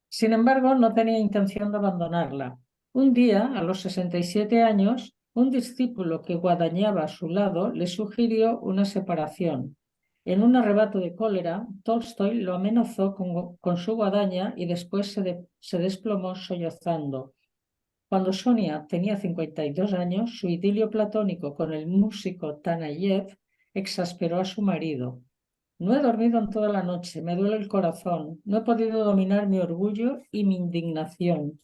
Sin embargo, no tenía intención de abandonarla. Un día, a los 67 años, un discípulo que guadañaba a su lado le sugirió una separación. En un arrebato de cólera, Tolstoy lo amenazó con su guadaña y después se desplomó sollozando. Cuando Sonia tenía 52 años, su idilio platónico con el músico Tanayev exasperó a su marido. No he dormido en toda la noche, me duele el corazón, no he podido dominar mi orgullo y mi indignación.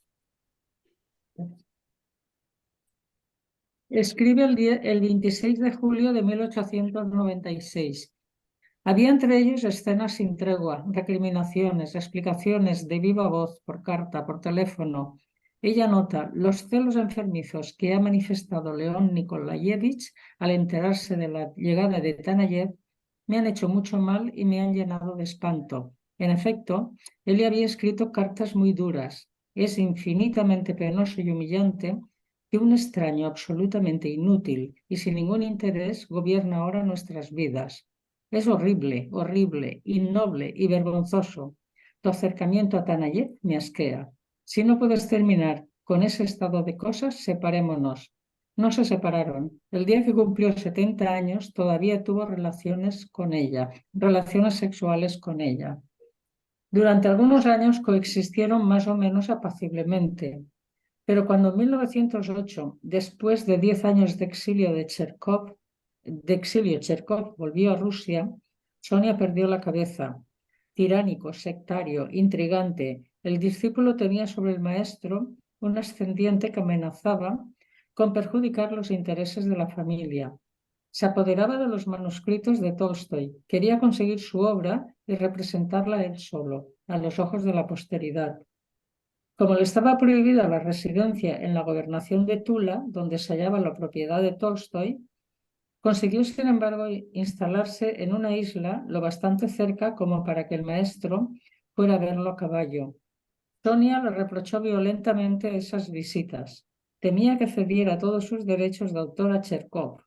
Escribe el 26 de julio de 1896. Había entre ellos escenas sin tregua, recriminaciones, explicaciones de viva voz, por carta, por teléfono. Ella nota los celos enfermizos que ha manifestado León Nikolayevich al enterarse de la llegada de Tanayev. Me han hecho mucho mal y me han llenado de espanto. En efecto, él le había escrito cartas muy duras. Es infinitamente penoso y humillante que un extraño absolutamente inútil y sin ningún interés gobierna ahora nuestras vidas. Es horrible, horrible, innoble y vergonzoso. Tu acercamiento a Tanayev me asquea. Si no puedes terminar con ese estado de cosas, separémonos. No se separaron. El día que cumplió 70 años todavía tuvo relaciones con ella, relaciones sexuales con ella. Durante algunos años coexistieron más o menos apaciblemente, pero cuando en 1908, después de 10 años de exilio Cherkov volvió a Rusia, Sonia perdió la cabeza. Tiránico, sectario, intrigante, el discípulo tenía sobre el maestro un ascendiente que amenazaba con perjudicar los intereses de la familia. Se apoderaba de los manuscritos de Tolstoy, quería conseguir su obra y representarla él solo, a los ojos de la posteridad. Como le estaba prohibida la residencia en la gobernación de Tula, donde se hallaba la propiedad de Tolstoy, consiguió, sin embargo, instalarse en una isla lo bastante cerca como para que el maestro fuera a verlo a caballo. Sonia le reprochó violentamente esas visitas. Temía que cediera todos sus derechos de autor a Cherkov.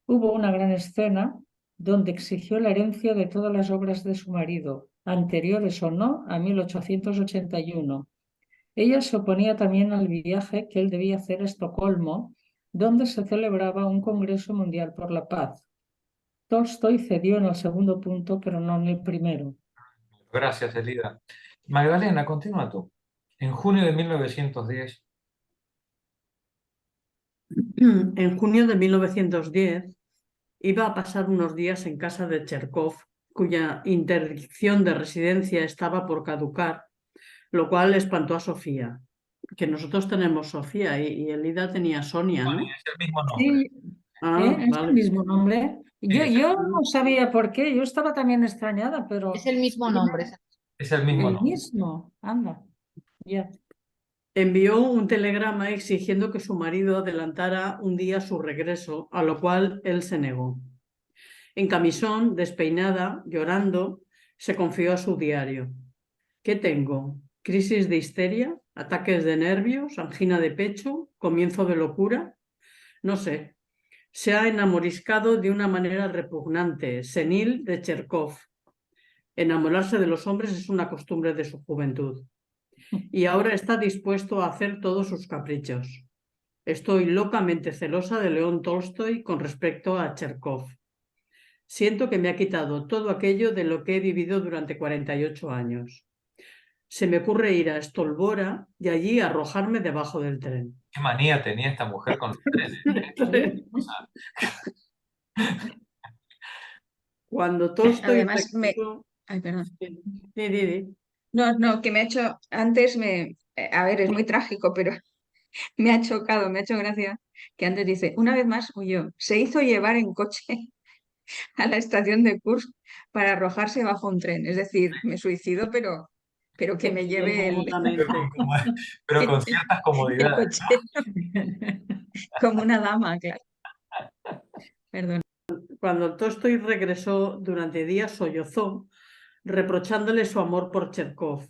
Hubo una gran escena donde exigió la herencia de todas las obras de su marido, anteriores o no a 1881. Ella se oponía también al viaje que él debía hacer a Estocolmo, donde se celebraba un Congreso Mundial por la Paz. Tolstoy cedió en el segundo punto, pero no en el primero. Gracias, Elida. Magdalena, continúa tú. En junio de 1910, En junio de 1910 iba a pasar unos días en casa de Cherkov, cuya interdicción de residencia estaba por caducar, lo cual espantó a Sofía. Que nosotros tenemos Sofía y Elida tenía Sonia, ¿no? es el mismo nombre. Sí, Ah, es vale. el mismo nombre. Yo Sí. no sabía por qué, yo estaba también extrañada, pero Es el mismo nombre. Es el mismo el nombre. mismo, anda, ya. Envió un telegrama exigiendo que su marido adelantara un día su regreso, a lo cual él se negó. En camisón, despeinada, llorando, se confió a su diario. ¿Qué tengo? ¿Crisis de histeria? ¿Ataques de nervios? ¿Angina de pecho? ¿Comienzo de locura? No sé. Se ha enamoriscado de una manera repugnante, senil, de Cherkov. Enamorarse de los hombres es una costumbre de su juventud. Y ahora está dispuesto a hacer todos sus caprichos. Estoy locamente celosa de León Tolstoy con respecto a Cherkov. Siento que me ha quitado todo aquello de lo que he vivido durante 48 años. Se me ocurre ir a Stolbora y allí arrojarme debajo del tren. Qué manía tenía esta mujer con los trenes. Cuando Tolstoy Además, regresó... Ay, perdón. Sí, sí. No, que me ha hecho, antes a ver, es muy trágico, pero me ha chocado, me ha hecho gracia, que antes dice, una vez más huyó, se hizo llevar en coche a la estación de Kursk para arrojarse bajo un tren, es decir, me suicido, pero que me lleve Cómodamente. Pero con ciertas el comodidades. coche, como una dama, claro. Perdón. Cuando Tolstói regresó, durante días sollozó, reprochándole su amor por Cherkov.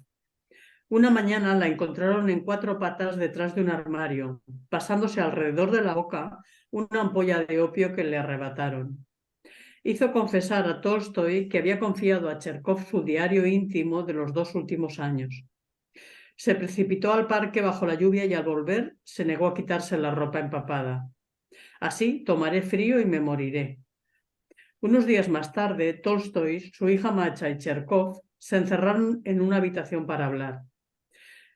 Una mañana la encontraron en 4 patas detrás de un armario, pasándose alrededor de la boca una ampolla de opio que le arrebataron. Hizo confesar a Tolstói que había confiado a Cherkov su diario íntimo de los 2 últimos años. Se precipitó al parque bajo la lluvia y al volver se negó a quitarse la ropa empapada. Así tomaré frío y me moriré. Unos días más tarde, Tolstói, su hija Macha y Cherkov se encerraron en una habitación para hablar.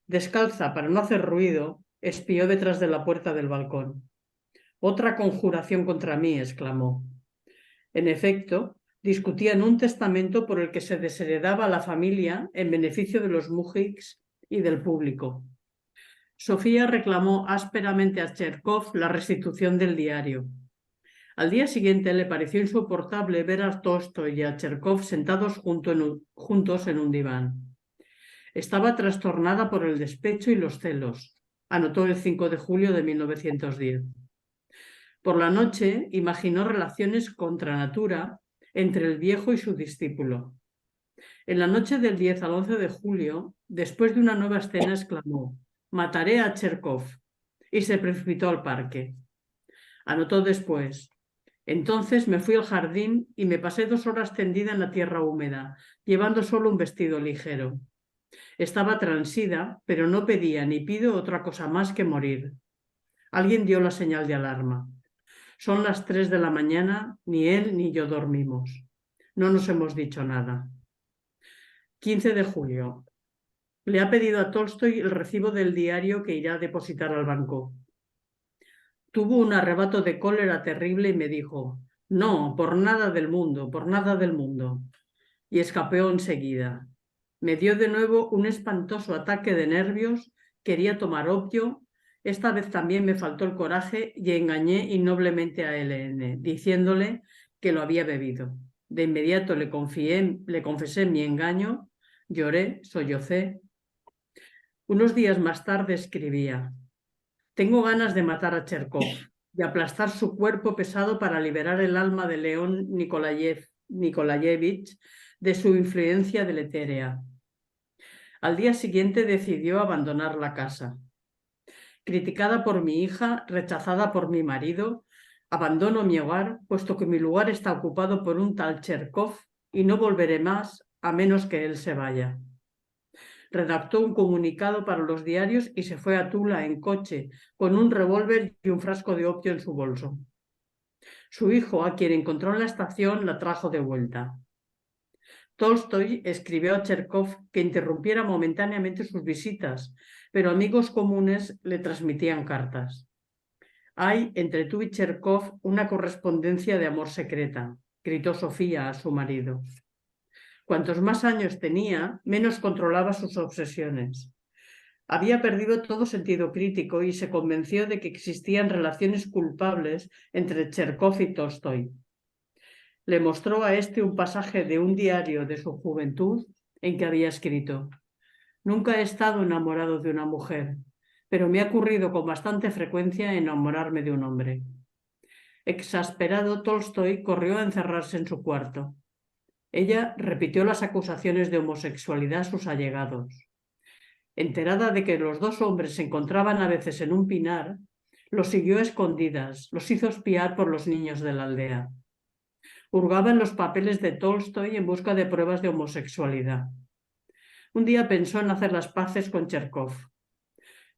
Descalza para no hacer ruido, espió detrás de la puerta del balcón. «Otra conjuración contra mí», exclamó. En efecto, discutían un testamento por el que se desheredaba a la familia en beneficio de los mujiks y del público. Sofía reclamó ásperamente a Cherkov la restitución del diario. Al día siguiente le pareció insoportable ver a Tolstói y a Cherkov sentados juntos en un diván. Estaba trastornada por el despecho y los celos, anotó el 5 de julio de 1910. Por la noche imaginó relaciones contra natura entre el viejo y su discípulo. En la noche del 10 al 11 de julio, después de una nueva escena, exclamó: «Mataré a Cherkov», y se precipitó al parque. Anotó después: «Entonces me fui al jardín y me pasé 2 horas tendida en la tierra húmeda, llevando solo un vestido ligero. Estaba transida, pero no pedía ni pido otra cosa más que morir». Alguien dio la señal de alarma. Son las 3 de la mañana, ni él ni yo dormimos. No nos hemos dicho nada. 15 de julio. Le ha pedido a Tolstói el recibo del diario que irá a depositar al banco. Tuvo un arrebato de cólera terrible y me dijo: «No, por nada del mundo, por nada del mundo». Y escapeó enseguida. Me dio de nuevo un espantoso ataque de nervios, quería tomar opio. Esta vez también me faltó el coraje y engañé innoblemente a L.N., diciéndole que lo había bebido. De inmediato le confesé mi engaño, lloré, sollocé. Unos días más tarde escribía: «Tengo ganas de matar a Cherkov, de aplastar su cuerpo pesado para liberar el alma de León Nikolayevich de su influencia deletérea». Al día siguiente decidió abandonar la casa. Criticada por mi hija, rechazada por mi marido, abandono mi hogar, puesto que mi lugar está ocupado por un tal Cherkov y no volveré más a menos que él se vaya. Redactó un comunicado para los diarios y se fue a Tula en coche, con un revólver y un frasco de opio en su bolso. Su hijo, a quien encontró en la estación, la trajo de vuelta. Tolstói escribió a Cherkov que interrumpiera momentáneamente sus visitas, pero amigos comunes le transmitían cartas. «Hay entre tú y Cherkov una correspondencia de amor secreta», gritó Sofía a su marido. Cuantos más años tenía, menos controlaba sus obsesiones. Había perdido todo sentido crítico y se convenció de que existían relaciones culpables entre Cherkov y Tolstói. Le mostró a este un pasaje de un diario de su juventud en que había escrito: «Nunca he estado enamorado de una mujer, pero me ha ocurrido con bastante frecuencia enamorarme de un hombre». Exasperado, Tolstói corrió a encerrarse en su cuarto. Ella repitió las acusaciones de homosexualidad a sus allegados. Enterada de que los 2 hombres se encontraban a veces en un pinar, los siguió a escondidas, los hizo espiar por los niños de la aldea. Hurgaba en los papeles de Tolstói en busca de pruebas de homosexualidad. Un día pensó en hacer las paces con Cherkov.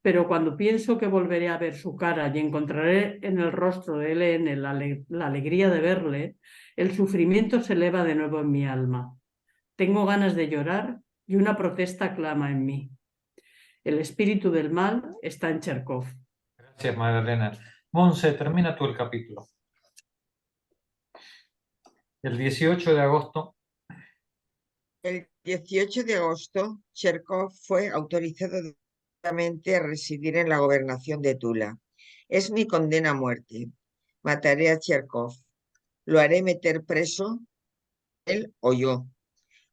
«Pero cuando pienso que volveré a ver su cara y encontraré en el rostro de L.N. la alegría de verle, el sufrimiento se eleva de nuevo en mi alma. Tengo ganas de llorar y una protesta clama en mí. El espíritu del mal está en Cherkov». Gracias, Magdalena. Monse, termina tú el capítulo. El 18 de agosto. El 18 de agosto, Cherkov fue autorizado directamente a residir en la gobernación de Tula. Es mi condena a muerte. Mataré a Cherkov. Lo haré meter preso, él o yo.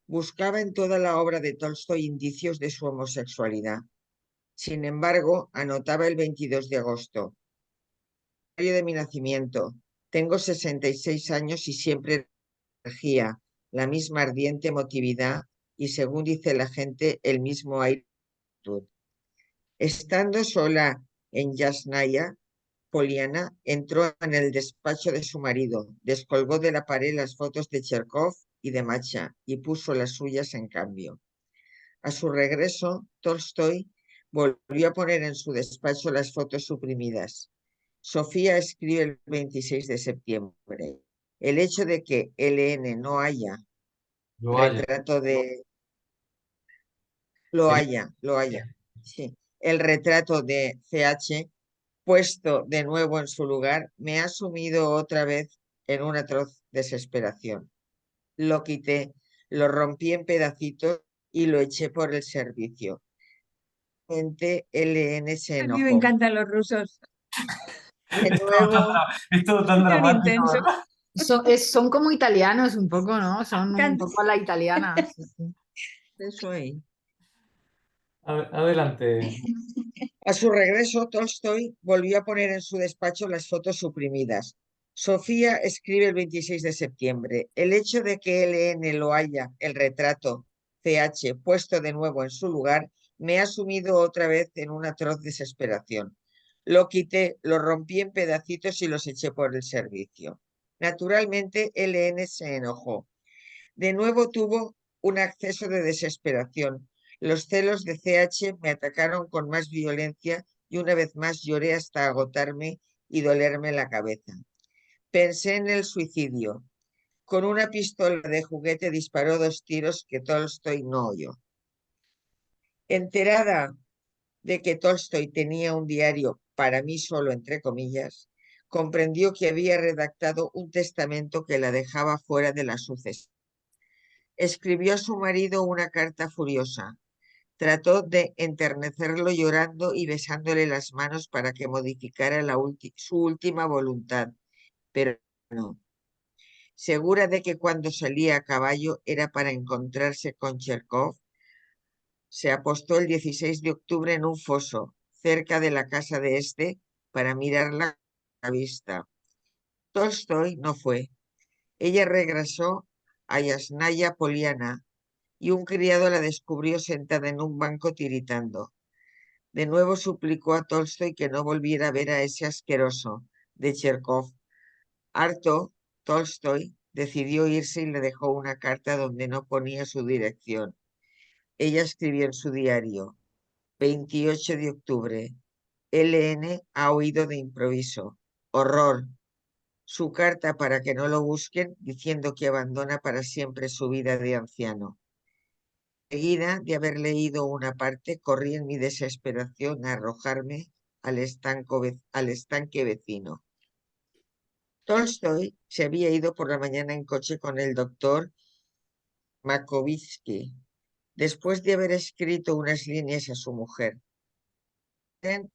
Buscaba en toda la obra de Tolstoy indicios de su homosexualidad. Sin embargo, anotaba el 22 de agosto. De mi nacimiento. Tengo 66 años y siempre energía, la misma ardiente emotividad y, según dice la gente, el mismo aire. Estando sola en Yasnaya, Poliana entró en el despacho de su marido, descolgó de la pared las fotos de Cherkov y de Macha y puso las suyas en cambio. A su regreso, Tolstoy volvió a poner en su despacho las fotos suprimidas. Sofía escribe el 26 de septiembre. El hecho de que LN no haya Lo haya. retrato de... Lo haya. Sí. El retrato de CH puesto de nuevo en su lugar me ha sumido otra vez en una atroz desesperación. Lo quité, lo rompí en pedacitos y lo eché por el servicio. LN se A mí me enojó. encantan los rusos. De nuevo, Es todo tan Son dramático, intensos. ¿verdad? Son como italianos un poco, ¿no? Son un Can- poco a la italiana. Sí, sí. eso ahí. Adelante. A su regreso, Tolstoy volvió a poner en su despacho las fotos suprimidas. Sofía escribe el 26 de septiembre. El hecho de que LN lo haya, el retrato CH, puesto de nuevo en su lugar, me ha sumido otra vez en una atroz desesperación. Lo quité, lo rompí en pedacitos y los eché por el servicio. Naturalmente, LN se enojó. De nuevo tuvo un acceso de desesperación. Los celos de CH me atacaron con más violencia y una vez más lloré hasta agotarme y dolerme la cabeza. Pensé en el suicidio. Con una pistola de juguete disparó 2 tiros que Tolstoy no oyó. Enterada de que Tolstoy tenía un diario para mí solo, entre comillas, comprendió que había redactado un testamento que la dejaba fuera de la sucesión. Escribió a su marido una carta furiosa. Trató de enternecerlo llorando y besándole las manos para que modificara su última voluntad, pero no. Segura de que cuando salía a caballo era para encontrarse con Cherkov, se apostó el 16 de octubre en un foso, cerca de la casa de este, para mirarla a vista. Tolstoy no fue. Ella regresó a Yasnaya Poliana, y un criado la descubrió sentada en un banco tiritando. De nuevo suplicó a Tolstoy que no volviera a ver a ese asqueroso de Cherkov. Harto, Tolstoy decidió irse y le dejó una carta donde no ponía su dirección. Ella escribió en su diario: 28 de octubre. LN ha huido de improviso. Horror. Su carta para que no lo busquen, diciendo que abandona para siempre su vida de anciano. Seguida de haber leído una parte, corrí en mi desesperación a arrojarme al estanque vecino. Tolstoy se había ido por la mañana en coche con el doctor Makovitsky, después de haber escrito unas líneas a su mujer.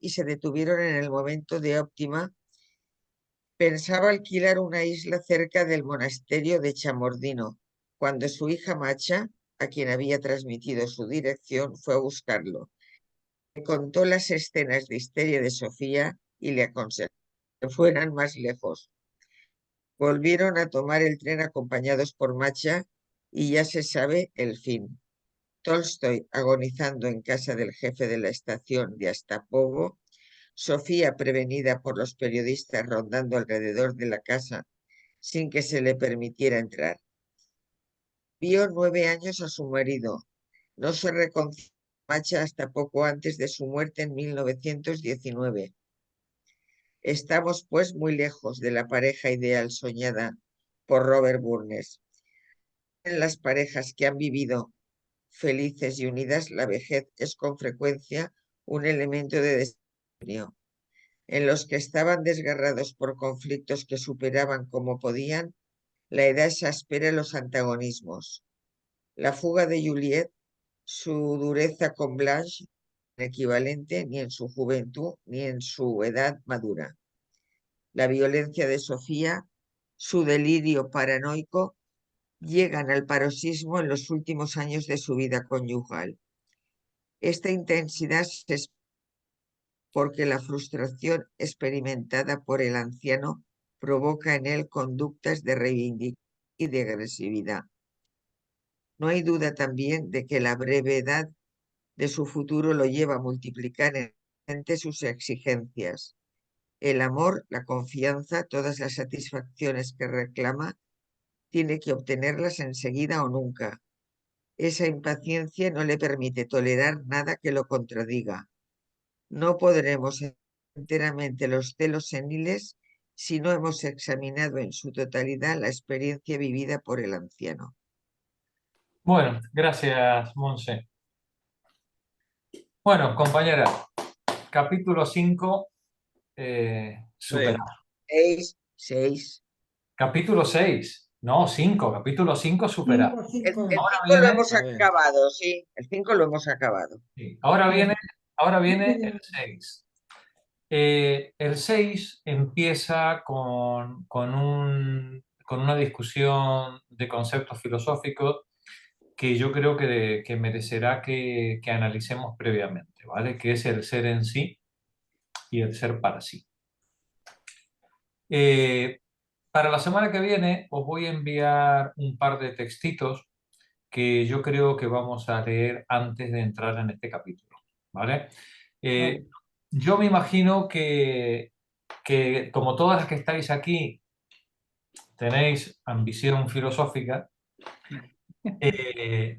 Y se detuvieron en el momento de Óptima. Pensaba alquilar una isla cerca del monasterio de Chamordino, cuando su hija Macha, a quien había transmitido su dirección, fue a buscarlo. Le contó las escenas de histeria de Sofía y le aconsejó que fueran más lejos. Volvieron a tomar el tren acompañados por Macha y ya se sabe el fin. Tolstoy agonizando en casa del jefe de la estación de Astapovo, Sofía prevenida por los periodistas rondando alrededor de la casa sin que se le permitiera entrar. Vio 9 años a su marido. No se reconcilió con Macha hasta poco antes de su muerte en 1919. Estamos, pues, muy lejos de la pareja ideal soñada por Robert Burns. En las parejas que han vivido felices y unidas, la vejez es con frecuencia un elemento de desequilibrio. En los que estaban desgarrados por conflictos que superaban como podían, la edad exaspera los antagonismos. La fuga de Juliet, su dureza con Blanche, equivalente ni en su juventud ni en su edad madura. La violencia de Sofía, su delirio paranoico, llegan al paroxismo en los últimos años de su vida conyugal. Esta intensidad es porque la frustración experimentada por el anciano provoca en él conductas de reivindicación y de agresividad. No hay duda también de que la brevedad de su futuro lo lleva a multiplicar sus exigencias. El amor, la confianza, todas las satisfacciones que reclama, tiene que obtenerlas enseguida o nunca. Esa impaciencia no le permite tolerar nada que lo contradiga. No podremos enteramente los celos seniles si no hemos examinado en su totalidad la experiencia vivida por el anciano. Bueno, gracias, Monse. Bueno, compañera, capítulo 5, superado. 6. Capítulo 6, no, 5, capítulo 5 superado. El 5 Ahora lo viene, hemos acabado, sí. El 5 lo hemos acabado. sí, ahora viene el 6. El 6 empieza con una discusión de conceptos filosóficos que yo creo que merecerá que analicemos previamente, ¿vale? Que es el ser en sí y el ser para sí. Para la semana que viene os voy a enviar un par de textitos que yo creo que vamos a leer antes de entrar en este capítulo, ¿vale? Vale. Yo me imagino que como todas las que estáis aquí tenéis ambición filosófica,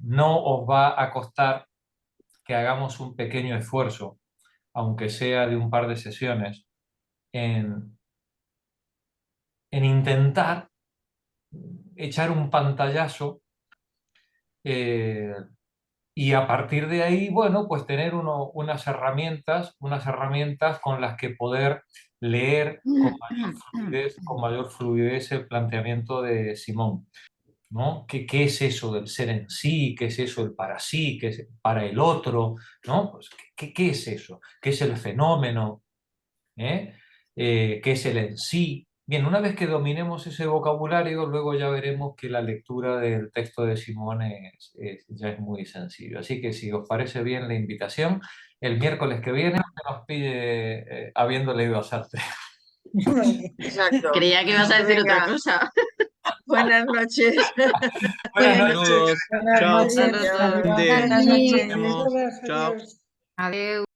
no os va a costar que hagamos un pequeño esfuerzo, aunque sea de un par de sesiones, en intentar echar un pantallazo y a partir de ahí, bueno, pues tener unas herramientas con las que poder leer con mayor fluidez el planteamiento de Simón, ¿no? ¿Qué es eso del ser en sí? ¿Qué es eso del para sí? ¿Qué es para el otro? ¿No? Pues, ¿qué es eso? ¿Qué es el fenómeno? ¿Qué es el en sí? Bien, una vez que dominemos ese vocabulario, luego ya veremos que la lectura del texto de Simón ya es muy sencillo. Así que si os parece bien la invitación, el miércoles que viene se nos pide habiendo leído a Sartre. Exacto. Creía que ibas a decir Venga. otra cosa. Buenas noches. Buenas noches. Buenas noches. Buenas noches. Chao. Buenas noches. Adiós. Chao. Adiós.